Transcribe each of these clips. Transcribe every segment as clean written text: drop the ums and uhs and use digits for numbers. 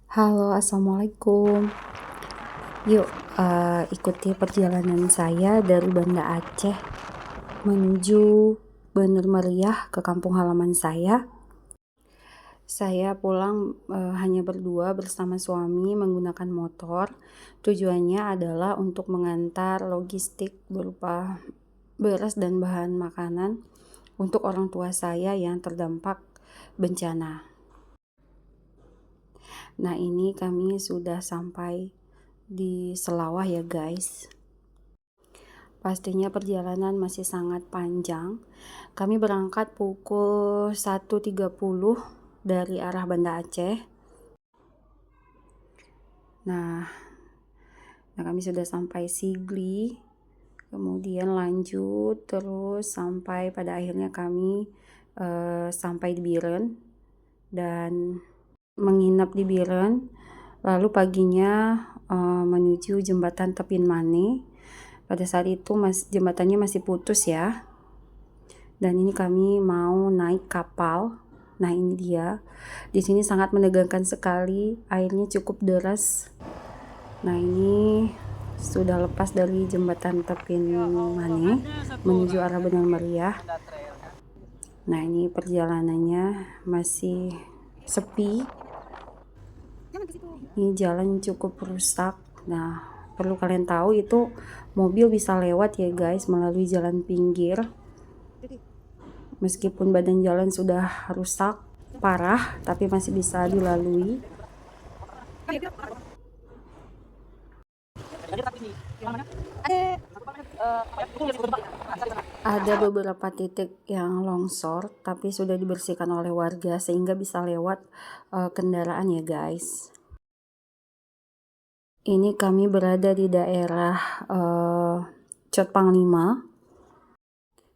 Halo, assalamualaikum. Yuk, ikuti perjalanan saya dari Banda Aceh menuju Bener Meriah ke kampung halaman saya. Saya pulang hanya berdua bersama suami menggunakan motor. Tujuannya adalah untuk mengantar logistik berupa beras dan bahan makanan untuk orang tua saya yang terdampak bencana. Nah, ini kami sudah sampai di Selawah ya guys. Pastinya perjalanan masih sangat panjang. Kami berangkat pukul 1.30 dari arah Banda Aceh. Nah, kami sudah sampai Sigli. Kemudian lanjut terus sampai pada akhirnya kami sampai di Biren dan menginap di Biren. Lalu paginya menuju jembatan Tepin Mane. Pada saat itu jembatannya masih putus ya. Dan ini kami mau naik kapal. Nah, ini dia. Di sini sangat menegangkan sekali. Airnya cukup deras. Nah, ini sudah lepas dari jembatan Tepin Mane menuju arah Bener Meriah. Nah, ini perjalanannya masih sepi. Ini jalan cukup rusak. Nah, perlu kalian tahu itu mobil bisa lewat ya guys melalui jalan pinggir. Meskipun badan jalan sudah rusak parah, tapi masih bisa dilalui. Ada beberapa titik yang longsor, tapi sudah dibersihkan oleh warga sehingga bisa lewat kendaraan ya guys. Ini kami berada di daerah Cot Panglima.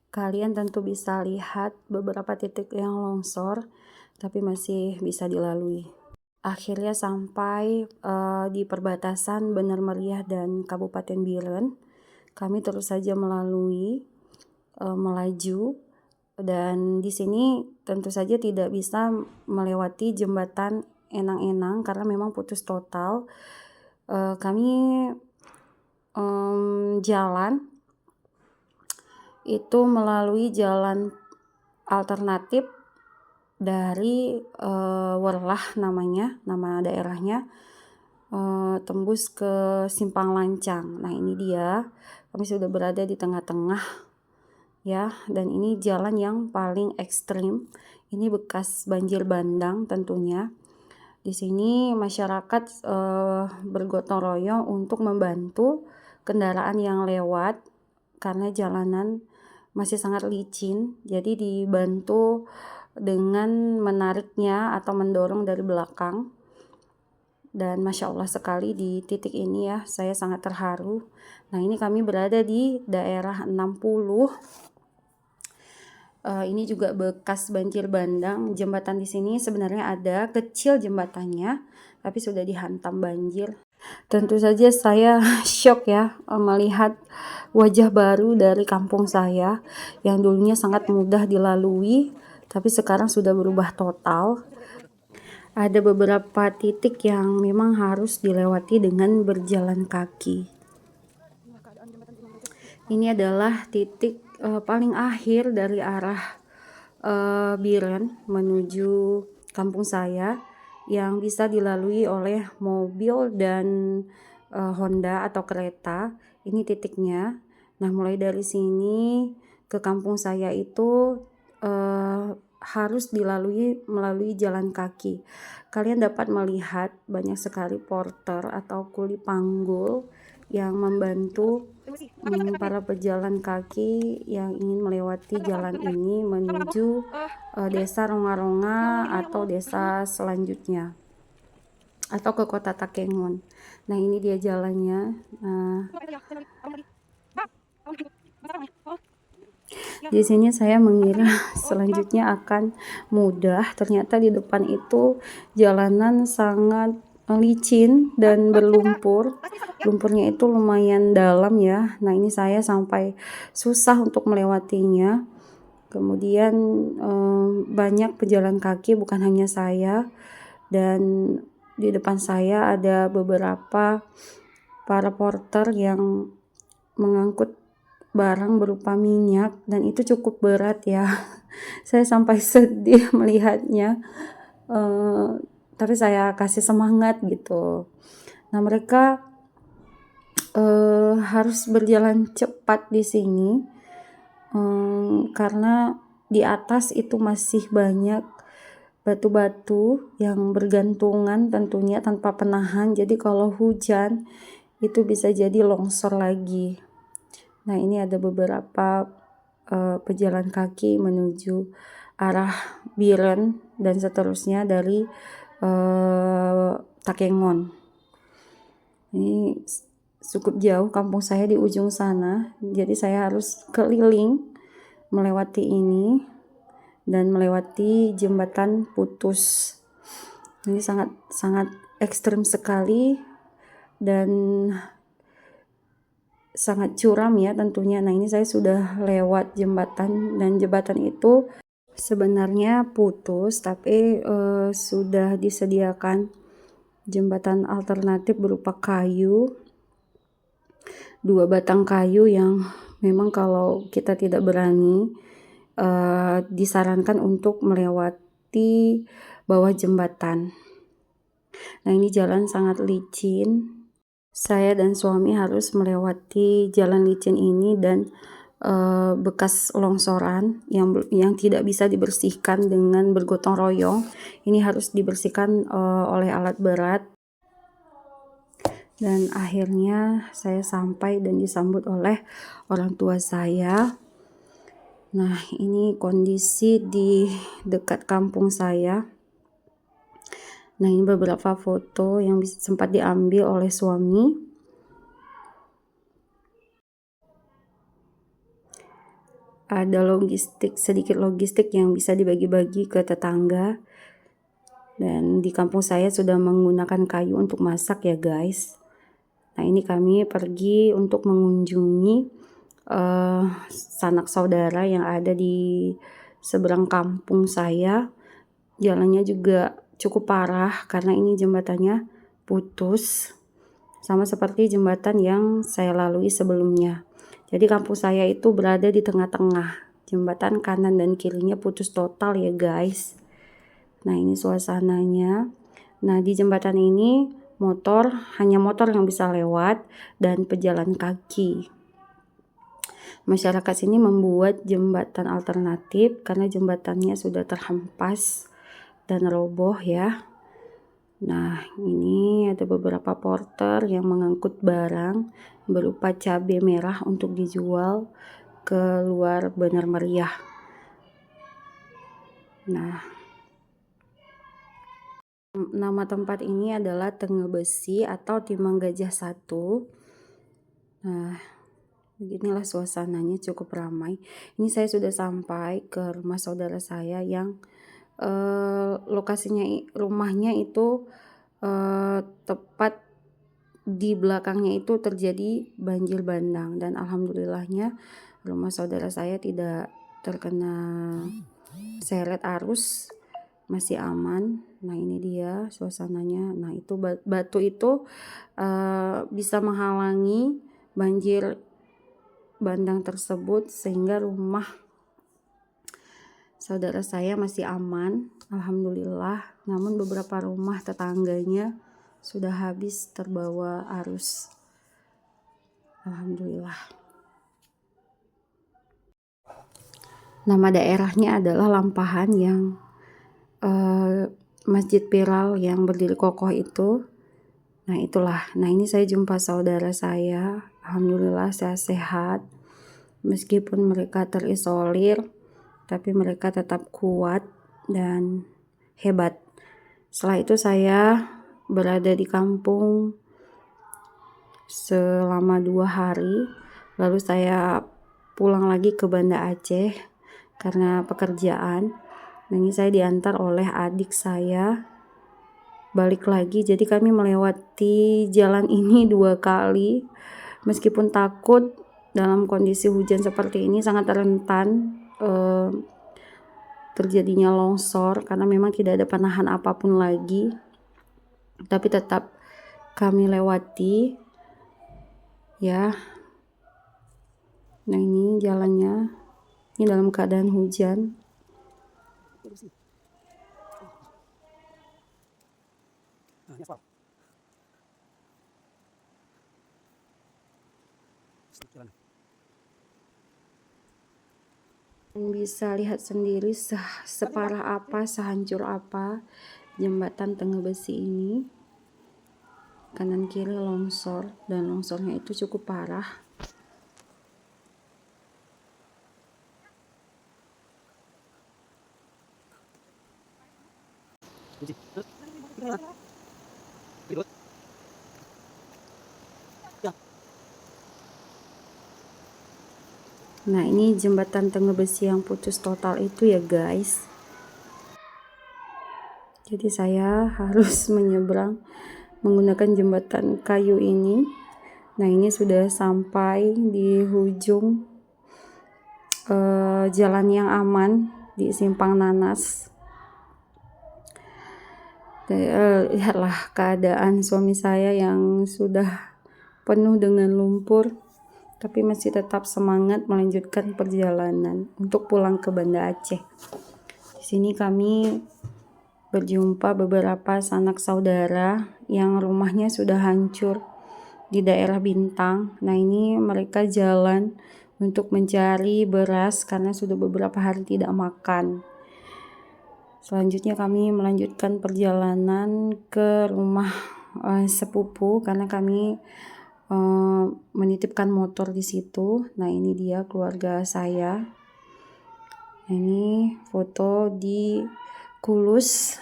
Kalian tentu bisa lihat beberapa titik yang longsor, tapi masih bisa dilalui. Akhirnya sampai di perbatasan Bener Meriah dan Kabupaten Biren. Kami terus saja melaju, dan di sini tentu saja tidak bisa melewati jembatan Enang-Enang karena memang putus total. Kami jalan itu melalui jalan alternatif dari Werlah nama daerahnya, tembus ke Simpang Lancang. Nah, ini dia, kami sudah berada di tengah-tengah ya, dan ini jalan yang paling ekstrim. Ini bekas banjir bandang tentunya. Di sini masyarakat bergotong royong untuk membantu kendaraan yang lewat karena jalanan masih sangat licin. Jadi dibantu dengan menariknya atau mendorong dari belakang. Dan Masya Allah sekali di titik ini ya, saya sangat terharu. Nah, ini kami berada di daerah 60. Ini juga bekas banjir bandang. Jembatan di sini sebenarnya ada kecil jembatannya, tapi sudah dihantam banjir. Tentu saja saya shock ya melihat wajah baru dari kampung saya yang dulunya sangat mudah dilalui, tapi sekarang sudah berubah total. Ada beberapa titik yang memang harus dilewati dengan berjalan kaki. Ini adalah titik paling akhir dari arah Biren menuju kampung saya yang bisa dilalui oleh mobil dan Honda atau kereta. Ini titiknya. Nah, mulai dari sini ke kampung saya itu harus dilalui melalui jalan kaki. Kalian dapat melihat banyak sekali porter atau kuli panggul yang membantu para pejalan kaki yang ingin melewati jalan ini menuju desa Ronga-Ronga atau desa selanjutnya atau ke kota Takengon. Nah, ini dia jalannya. Di sini saya mengira selanjutnya akan mudah, ternyata di depan itu jalanan sangat licin dan berlumpur. Lumpurnya itu lumayan dalam ya. Nah, ini saya sampai susah untuk melewatinya. Kemudian banyak pejalan kaki, bukan hanya saya, dan di depan saya ada beberapa para porter yang mengangkut barang berupa minyak, dan itu cukup berat ya. Saya sampai sedih melihatnya, tapi saya kasih semangat gitu. Nah, mereka harus berjalan cepat di sini, karena di atas itu masih banyak batu-batu yang bergantungan tentunya tanpa penahan. Jadi kalau hujan itu bisa jadi longsor lagi. Nah, ini ada beberapa pejalan kaki menuju arah Biren dan seterusnya dari Takengon. Ini cukup jauh, kampung saya di ujung sana, jadi saya harus keliling melewati ini dan melewati jembatan putus. Ini sangat ekstrim sekali dan sangat curam ya tentunya. Nah, ini saya sudah lewat jembatan, dan jembatan itu sebenarnya putus, tapi sudah disediakan jembatan alternatif berupa kayu, 2 batang kayu yang memang kalau kita tidak berani disarankan untuk melewati bawah jembatan. Nah, ini jalan sangat licin. Saya dan suami harus melewati jalan licin ini dan bekas longsoran yang tidak bisa dibersihkan dengan bergotong royong. Ini harus dibersihkan oleh alat berat. Dan akhirnya saya sampai dan disambut oleh orang tua saya. Nah, ini kondisi di dekat kampung saya. Nah, ini beberapa foto yang sempat diambil oleh suami. Ada sedikit logistik yang bisa dibagi-bagi ke tetangga. Dan di kampung saya sudah menggunakan kayu untuk masak ya guys. Nah, ini kami pergi untuk mengunjungi sanak saudara yang ada di seberang kampung saya. Jalannya juga cukup parah karena ini jembatannya putus, sama seperti jembatan yang saya lalui sebelumnya. Jadi kampung saya itu berada di tengah-tengah, jembatan kanan dan kirinya putus total ya guys. Nah, ini suasananya. Nah, di jembatan ini hanya motor yang bisa lewat dan pejalan kaki. Masyarakat sini membuat jembatan alternatif karena jembatannya sudah terhempas dan roboh ya. Nah, ini ada beberapa porter yang mengangkut barang berupa cabai merah untuk dijual ke luar Bener Meriah. Nah, nama tempat ini adalah Tengebesi atau Timang Gajah 1. Nah, beginilah suasananya, cukup ramai. Ini saya sudah sampai ke rumah saudara saya yang rumahnya itu tepat di belakangnya itu terjadi banjir bandang, dan alhamdulillahnya rumah saudara saya tidak terkena seret arus, masih aman. Nah, ini dia suasananya. Nah, itu batu itu bisa menghalangi banjir bandang tersebut sehingga rumah saudara saya masih aman, alhamdulillah. Namun beberapa rumah tetangganya sudah habis terbawa arus, alhamdulillah. Nama daerahnya adalah Lampahan, yang masjid viral yang berdiri kokoh itu. Nah, itulah. Nah, ini saya jumpa saudara saya, alhamdulillah sehat. Meskipun mereka terisolir, tapi mereka tetap kuat dan hebat. Setelah itu saya berada di kampung selama 2 hari, lalu saya pulang lagi ke Banda Aceh karena pekerjaan. Nah, ini saya diantar oleh adik saya balik lagi. Jadi kami melewati jalan ini 2 kali. Meskipun takut, dalam kondisi hujan seperti ini sangat rentan terjadinya longsor karena memang tidak ada penahan apapun lagi. tapi tetap kami lewati ya. Nah, ini jalannya, ini dalam keadaan hujan. Bisa lihat sendiri separah apa, sehancur apa jembatan Tengah Besi ini. Kanan kiri longsor, dan longsornya itu cukup parah. Nah, ini jembatan Tengah Besi yang putus total itu ya guys. Jadi saya harus menyeberang menggunakan jembatan kayu ini. Nah, ini sudah sampai di ujung jalan yang aman di Simpang Nanas. Lihatlah keadaan suami saya yang sudah penuh dengan lumpur, tapi masih tetap semangat melanjutkan perjalanan untuk pulang ke Banda Aceh. Di sini kami berjumpa beberapa sanak saudara yang rumahnya sudah hancur di daerah Bintang. Nah, ini mereka jalan untuk mencari beras karena sudah beberapa hari tidak makan. Selanjutnya kami melanjutkan perjalanan ke rumah sepupu karena kami menitipkan motor di situ. Nah, ini dia keluarga saya. Ini foto di Kulus.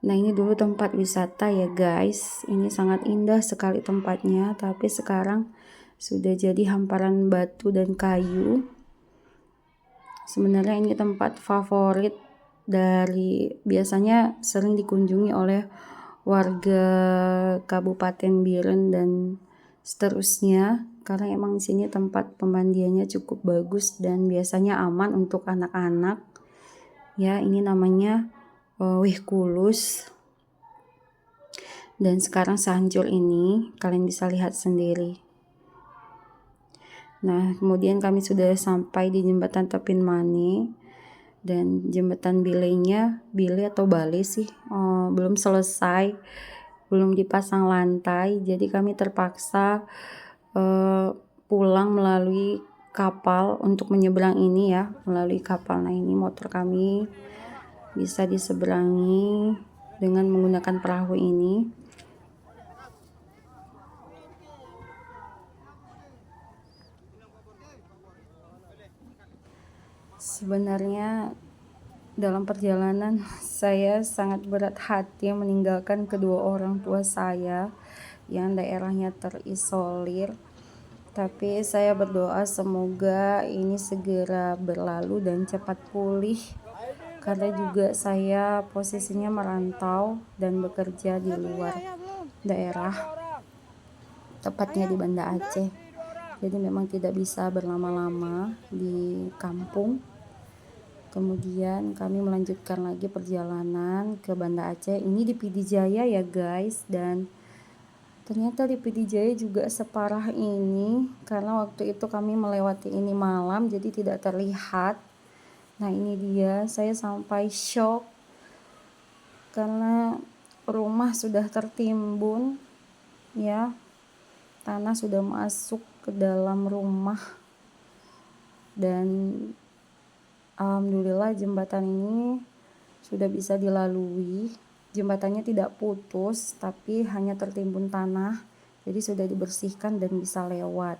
Nah, ini dulu tempat wisata ya guys. Ini sangat indah sekali tempatnya, tapi sekarang sudah jadi hamparan batu dan kayu. Sebenarnya ini tempat favorit biasanya sering dikunjungi oleh warga Kabupaten Biren dan seterusnya, karena emang di sini tempat pemandiannya cukup bagus dan biasanya aman untuk anak-anak. Ya, ini namanya Wih Kulus. Dan sekarang sehancur ini, kalian bisa lihat sendiri. Nah, kemudian kami sudah sampai di jembatan Tepin Mani, dan jembatan Bile atau Bali sih belum selesai, belum dipasang lantai, jadi kami terpaksa pulang melalui kapal untuk menyeberang ini ya, melalui kapal. Nah, ini motor kami bisa diseberangi dengan menggunakan perahu ini. Sebenarnya dalam perjalanan saya sangat berat hati meninggalkan kedua orang tua saya yang daerahnya terisolir. Tapi saya berdoa semoga ini segera berlalu dan cepat pulih, karena juga saya posisinya merantau dan bekerja di luar daerah, tepatnya di Banda Aceh. Jadi memang tidak bisa berlama-lama di kampung. Kemudian kami melanjutkan lagi perjalanan ke Banda Aceh. Ini di Pidijaya ya guys, dan ternyata di Pidijaya juga separah ini, karena waktu itu kami melewati ini malam jadi tidak terlihat. Nah, ini dia, saya sampai shock karena rumah sudah tertimbun ya, tanah sudah masuk ke dalam rumah. Dan alhamdulillah jembatan ini sudah bisa dilalui. Jembatannya tidak putus, tapi hanya tertimbun tanah, jadi sudah dibersihkan dan bisa lewat.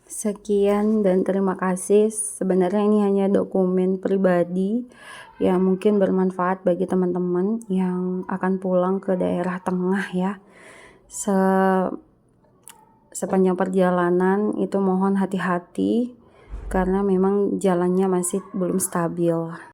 Sekian dan terima kasih. Sebenarnya ini hanya dokumen pribadi yang mungkin bermanfaat bagi teman-teman yang akan pulang ke daerah tengah ya. Sepanjang perjalanan itu mohon hati-hati karena memang jalannya masih belum stabil.